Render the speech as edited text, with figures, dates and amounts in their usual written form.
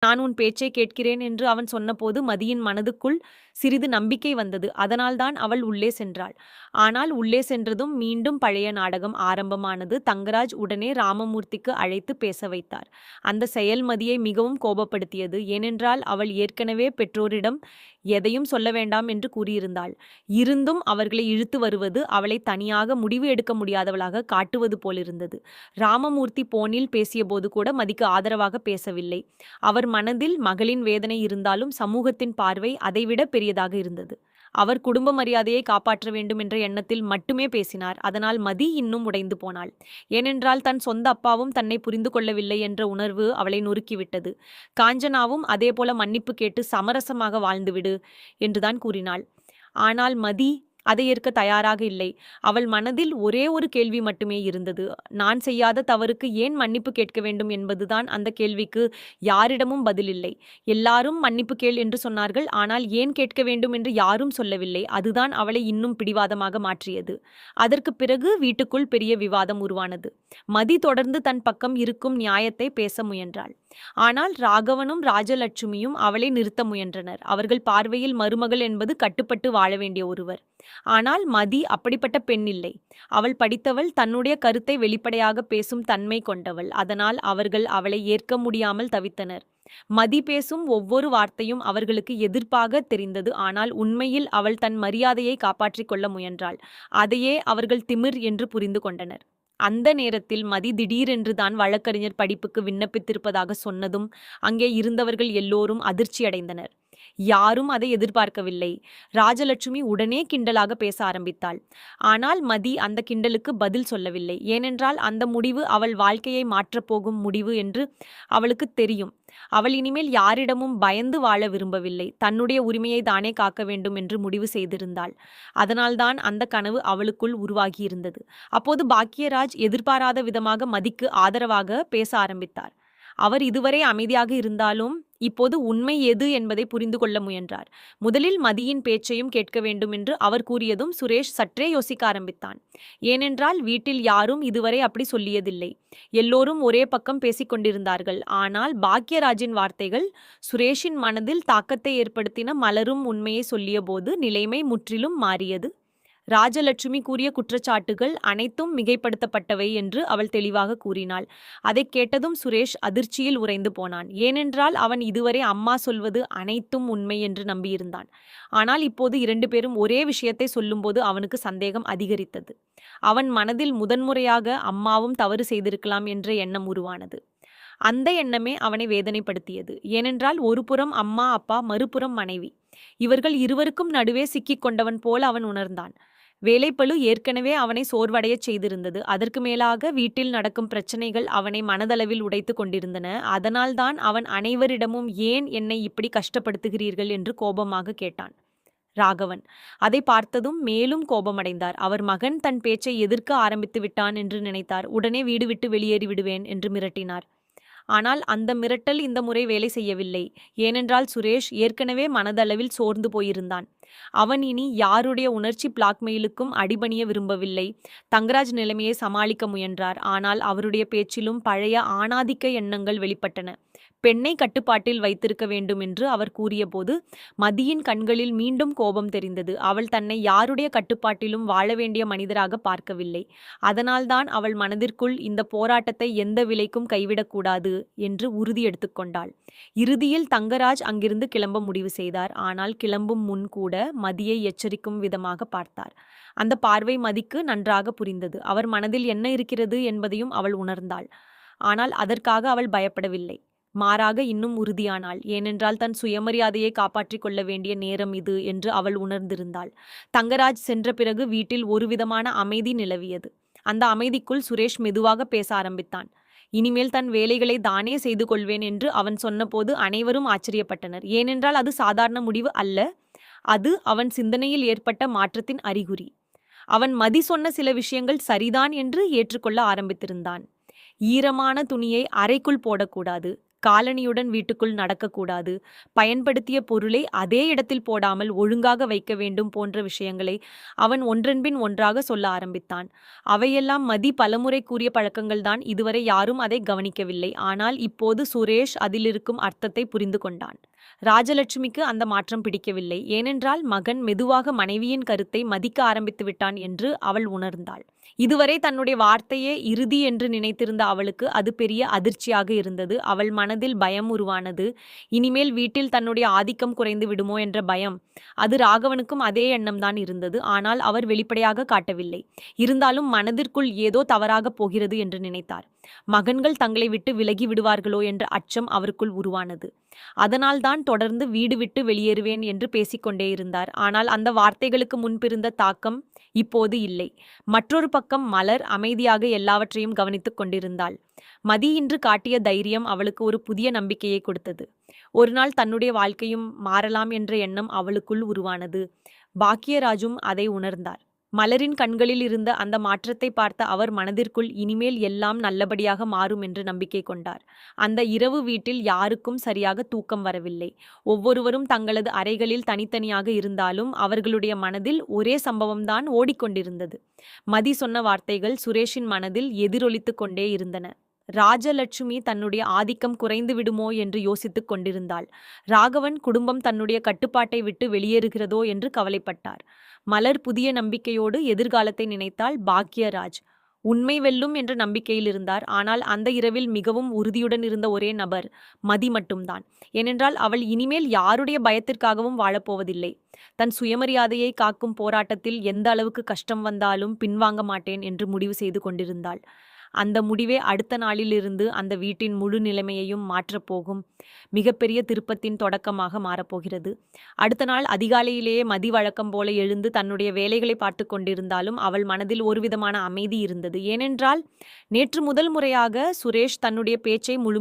நான் உன் பேச்சை கேட்கிறேன் என்று அவன் சொன்னபோது மதியின் மனதுக்குள் சிறிது நம்பிக்கை வந்தது. அதனால்தான் அவள் உள்ளே சென்றாள். ஆனால் உள்ளே சென்றதும் மீண்டும் பழைய நாடகம் ஆரம்பமானது. தங்கராஜ் உடனே ராமமூர்த்திக்கு அழைத்து பேச வைத்தார். அந்த செயல் மதியை மிகவும் கோபப்படுத்தியது. ஏனென்றால் அவள் ஏற்கனவே பெற்றோரிடம் எதையும் சொல்ல வேண்டாம் என்று கூறியிருந்தாள். இருந்தும் அவர்களை இழுத்து வருவது அவளை தனியாக முடிவு எடுக்க முடியாதவளாக காட்டுவது போலிருந்தது. ராமமூர்த்தி போனில் பேசியபோது கூட மதிக்கு ஆதரவாக பேசவில்லை. அவர் மனதில் மகளின் வேதனை இருந்தாலும் சமூகத்தின் பார்வை அதைவிட பெரியதாக இருந்தது. அவர் குடும்ப மரியாதையை காப்பாற்ற வேண்டும் என்ற எண்ணத்தில் மட்டுமே பேசினார். அதனால் மதி இன்னும் உடைந்து போனாள். ஏனென்றால் தன் சொந்த அப்பாவும் தன்னை புரிந்து கொள்ளவில்லை என்ற உணர்வு அவளை நொறுக்கிவிட்டது. காஞ்சனாவும் அதேபோல மன்னிப்பு கேட்டு சமரசமாக வாழ்ந்துவிடு என்றுதான் கூறினாள். ஆனால் மதி அதை ஏற்க தயாராக இல்லை. அவள் மனதில் ஒரே ஒரு கேள்வி மட்டுமே இருந்தது. நான் செய்யாத தவறுக்கு ஏன் மன்னிப்பு கேட்க வேண்டும் என்பதுதான். அந்த கேள்விக்கு யாரிடமும் பதில் இல்லை. எல்லாரும் மன்னிப்பு கேள் என்று சொன்னார்கள். ஆனால் ஏன் கேட்க வேண்டும் என்று யாரும் சொல்லவில்லை. அதுதான் அவளை இன்னும் பிடிவாதமாக மாற்றியது. அதற்கு பிறகு வீட்டுக்குள் பெரிய விவாதம் உருவானது. மதி தொடர்ந்து தன் பக்கம் இருக்கும் நியாயத்தை பேச முயன்றாள். ஆனால் ராகவனும் ராஜலட்சுமியும் அவளை நிறுத்த முயன்றனர். அவர்கள் பார்வையில் மருமகள் என்பது கட்டுப்பட்டு வாழ வேண்டிய ஒருவர். ஆனால் மதி அப்படிப்பட்ட பெண் இல்லை. அவள் படித்தவள், தன்னுடைய கருத்தை வெளிப்படையாக பேசும் தன்மை கொண்டவள். அதனால் அவர்கள் அவளை ஏற்க முடியாமல் தவித்தனர். மதி பேசும் ஒவ்வொரு வார்த்தையும் அவர்களுக்கு எதிர்ப்பாக தெரிந்தது. ஆனால் உண்மையில் அவள் தன் மரியாதையை காப்பாற்றிக் கொள்ள முயன்றாள். அதையே அவர்கள் திமிர் என்று புரிந்து கொண்டனர். அந்த நேரத்தில் மதி திடீரென்று தான் வழக்கறிஞர் படிப்புக்கு விண்ணப்பித்திருப்பதாக சொன்னதும் அங்கே இருந்தவர்கள் எல்லோரும் அதிர்ச்சியடைந்தனர். யாரும் அதை எதிர்பார்க்கவில்லை. ராஜலட்சுமி உடனே கிண்டலாக பேச ஆரம்பித்தாள். ஆனால் மதி அந்த கிண்டலுக்கு பதில் சொல்லவில்லை. ஏனென்றால் அந்த முடிவு அவள் வாழ்க்கையை மாற்றப்போகும் முடிவு என்று அவளுக்கு தெரியும். அவள் இனிமேல் யாரிடமும் பயந்து வாழ விரும்பவில்லை. தன்னுடைய உரிமையை தானே காக்க வேண்டும் என்று முடிவு செய்திருந்தாள். அதனால்தான் அந்த கனவு அவளுக்குள் உருவாகியிருந்தது. அப்போது பாக்கியராஜ் எதிர்பாராத விதமாக மதிக்கு ஆதரவாக பேச ஆரம்பித்தார். அவர் இதுவரை அமைதியாக இருந்தாலும் இப்போது உண்மை எது என்பதை புரிந்து கொள்ள முயன்றார். முதலில் மதியின் பேச்சையும் கேட்க வேண்டும் என்று அவர் கூறியதும் சுரேஷ் சற்றே யோசிக்க ஆரம்பித்தான். ஏனென்றால் வீட்டில் யாரும் இதுவரை அப்படி சொல்லியதில்லை. எல்லோரும் ஒரே பக்கம் பேசிக் கொண்டிருந்தார்கள். ஆனால் பாக்யராஜின் வார்த்தைகள் சுரேஷின் மனதில் தாக்கத்தை ஏற்படுத்தின. மலரும் உண்மையை சொல்லிய போது நிலைமை முற்றிலும் மாறியது. ராஜலட்சுமி கூறிய குற்றச்சாட்டுகள் அனைத்தும் மிகைப்படுத்தப்பட்டவை என்று அவள் தெளிவாக கூறினாள். அதை கேட்டதும் சுரேஷ் அதிர்ச்சியில் உறைந்து போனான். ஏனென்றால் அவன் இதுவரை அம்மா சொல்வது அனைத்தும் உண்மை என்று நம்பியிருந்தான். ஆனால் இப்போது 2 பேரும் ஒரே விஷயத்தை சொல்லும்போது அவனுக்கு சந்தேகம் அதிகரித்தது. அவன் மனதில் முதன்முறையாக அம்மாவும் தவறு செய்திருக்கலாம் என்ற எண்ணம் உருவானது. அந்த எண்ணமே அவனை வேதனைப்படுத்தியது. ஏனென்றால் ஒரு புறம் அம்மா அப்பா, மறுபுறம் மனைவி. இவர்கள் இருவருக்கும் நடுவே சிக்கிக் கொண்டவன் போல அவன் உணர்ந்தான். வேலைப்பளு ஏற்கனவே அவனை சோர்வடையச் செய்திருந்தது. அதற்கு மேலாக வீட்டில் நடக்கும் பிரச்சனைகள் அவனை மனதளவில் உடைத்து கொண்டிருந்தன. அதனால்தான் அவன் அனைவரிடமும் ஏன் என்னை இப்படி கஷ்டப்படுத்துகிறீர்கள் என்று கோபமாக கேட்டான். ராகவன் அதை பார்த்ததும் மேலும் கோபமடைந்தார். அவர் மகன் தன் பேச்சை எதிர்க்க ஆரம்பித்து விட்டான் என்று நினைத்தார். உடனே வீடு விட்டு வெளியேறி விடுவேன் என்று மிரட்டினார். ஆனால் அந்த மிரட்டல் இந்த முறை வேலை செய்யவில்லை. ஏனென்றால் சுரேஷ் ஏற்கனவே மனதளவில் சோர்ந்து போயிருந்தான். அவன் இனி யாருடைய உணர்ச்சி பிளாக்மெயிலுக்கும் அடிபணிய விரும்பவில்லை. தங்கராஜ் நிலைமையை சமாளிக்க முயன்றார். ஆனால் அவருடைய பேச்சிலும் பழைய ஆணாதிக்க எண்ணங்கள் வெளிப்பட்டன. பெண்ணை கட்டுப்பாட்டில் வைத்திருக்க வேண்டும் என்று அவர் கூறியபோது மதியின் கண்களில் மீண்டும் கோபம் தெரிந்தது. அவள் தன்னை யாருடைய கட்டுப்பாட்டிலும் வாழ வேண்டிய மனிதராக பார்க்கவில்லை. அதனால்தான் அவள் மனதிற்குள் இந்த போராட்டத்தை எந்த விலைக்கும் கைவிடக்கூடாது என்று உறுதி எடுத்துக்கொண்டாள். இறுதியில் தங்கராஜ் அங்கிருந்து கிளம்ப முடிவு செய்தார். ஆனால் கிளம்பும் முன் கூட மதியை எச்சரிக்கும் விதமாக பார்த்தார். அந்த பார்வை மதிக்கு நன்றாக புரிந்தது. அவர் மனதில் என்ன இருக்கிறது என்பதையும் அவள் உணர்ந்தாள். ஆனால் அதற்காக அவள் பயப்படவில்லை. மாறாக இன்னும் உறுதியானாள். ஏனென்றால் தன் சுயமரியாதையை காப்பாற்றிக் கொள்ள வேண்டிய நேரம் இது என்று அவள் உணர்ந்திருந்தாள். தங்கராஜ் சென்ற பிறகு வீட்டில் ஒருவிதமான அமைதி நிலவியது. அந்த அமைதிக்குள் சுரேஷ் மெதுவாக பேச ஆரம்பித்தான். இனிமேல் தன் வேலைகளை தானே செய்து கொள்வேன் என்று அவன் சொன்னபோது அனைவரும் ஆச்சரியப்பட்டனர். ஏனென்றால் அது சாதாரண முடிவு அல்ல. அது அவன் சிந்தனையில் ஏற்பட்ட மாற்றத்தின் அறிகுறி. அவன் மதி சொன்ன சில விஷயங்கள் சரிதான் என்று ஏற்றுக்கொள்ள ஆரம்பித்திருந்தான். ஈரமான துணியை அறைக்குள் போடக்கூடாது. காலணியுடன் வீட்டுக்குள் நடக்கக்கூடாது, பயன்படுத்திய பொருளை அதே இடத்தில் போடாமல் ஒழுங்காக வைக்க வேண்டும் போன்ற விஷயங்களை அவன் ஒன்றன்பின் ஒன்றாக சொல்ல ஆரம்பித்தான். அவையெல்லாம் மதி பலமுறை கூறிய பழக்கங்கள்தான். இதுவரை யாரும் அதை கவனிக்கவில்லை. ஆனால் இப்போது சுரேஷ் அதிலிருக்கும் அர்த்தத்தை புரிந்து கொண்டான். ராஜலட்சுமிக்கு அந்த மாற்றம் பிடிக்கவில்லை. ஏனென்றால் மகன் மெதுவாக மனைவியின் கருத்தை மதிக்க ஆரம்பித்து விட்டான் என்று அவள் உணர்ந்தாள். இதுவரை தன்னுடைய வார்த்தையே இறுதி என்று நினைத்திருந்த அவளுக்கு அது பெரிய அதிர்ச்சியாக இருந்தது. அவள் மனதில் பயம் உருவானது. இனிமேல் வீட்டில் தன்னுடைய ஆதிக்கம் குறைந்து விடுமோ என்ற பயம். அது ராகவனுக்கும் அதே எண்ணம்தான் இருந்தது. ஆனால் அவர் வெளிப்படையாக காட்டவில்லை. இருந்தாலும் மனதிற்குள் ஏதோ தவறாக போகிறது என்று நினைத்தார். மகன்கள் தங்களை விட்டு விலகி விடுவார்களோ என்ற அச்சம் அவருக்குள் உருவானது. அதனால்தான் தொடர்ந்து வீடு விட்டு வெளியேறுவேன் என்று பேசிக்கொண்டே இருந்தார். ஆனால் அந்த வார்த்தைகளுக்கு முன்பிருந்த தாக்கம் இப்போது இல்லை. மற்றொரு பக்கம் மலர் அமைதியாக எல்லாவற்றையும் கவனித்துக் கொண்டிருந்தாள். மதி இன்று காட்டிய தைரியம் அவளுக்கு ஒரு புதிய நம்பிக்கையை கொடுத்தது. ஒரு நாள் தன்னுடைய வாழ்க்கையும் மாறலாம் என்ற எண்ணம் அவளுக்குள் உருவானது. பாக்கியராஜும் அதை உணர்ந்தார். மலரின் கண்களில் இருந்த அந்த மாற்றத்தை பார்த்த அவர் மனதிற்குள் இனிமேல் எல்லாம் நல்லபடியாக மாறும் என்று நம்பிக்கை கொண்டார். அந்த இரவு வீட்டில் யாருக்கும் சரியாக தூக்கம் வரவில்லை. ஒவ்வொருவரும் தங்களது அறைகளில் தனித்தனியாக இருந்தாலும் அவர்களுடைய மனதில் ஒரே சம்பவம்தான் ஓடிக்கொண்டிருந்தது. மதி சொன்ன வார்த்தைகள் சுரேஷின் மனதில் எதிரொலித்துக் கொண்டே இருந்தன. ராஜலட்சுமி தன்னுடைய ஆதிக்கம் குறைந்து விடுமோ என்று யோசித்துக் கொண்டிருந்தாள். ராகவன் குடும்பம் தன்னுடைய கட்டுப்பாட்டை விட்டு வெளியேறுகிறதோ என்று கவலைப்பட்டார். மலர் புதிய நம்பிக்கையோடு எதிர்காலத்தை நினைத்தாள். பாக்யராஜ் உண்மை வெல்லும் என்ற நம்பிக்கையில் இருந்தார். ஆனால் அந்த இரவில் மிகவும் உறுதியுடன் இருந்த ஒரே நபர் மதி மட்டும்தான். ஏனென்றால் அவள் இனிமேல் யாருடைய பயத்திற்காகவும் வாழப்போவதில்லை. தன் சுயமரியாதையை காக்கும் போராட்டத்தில் எந்த அளவுக்கு கஷ்டம் வந்தாலும் பின்வாங்க மாட்டேன் என்று முடிவு செய்து கொண்டிருந்தாள். அந்த முடிவே அடுத்த நாளிலிருந்து அந்த வீட்டின் முழு நிலைமையையும் மாற்றப்போகும் மிகப்பெரிய திருப்பத்தின் தொடக்கமாக மாறப்போகிறது. அடுத்த நாள் அதிகாலையிலேயே மதி வழக்கம் போல எழுந்து தன்னுடைய வேலைகளை பார்த்து கொண்டிருந்தாலும் அவள் மனதில் ஒருவிதமான அமைதி இருந்தது. ஏனென்றால் நேற்று முதல் முறையாக சுரேஷ் தன்னுடைய பேச்சை முழுமையாக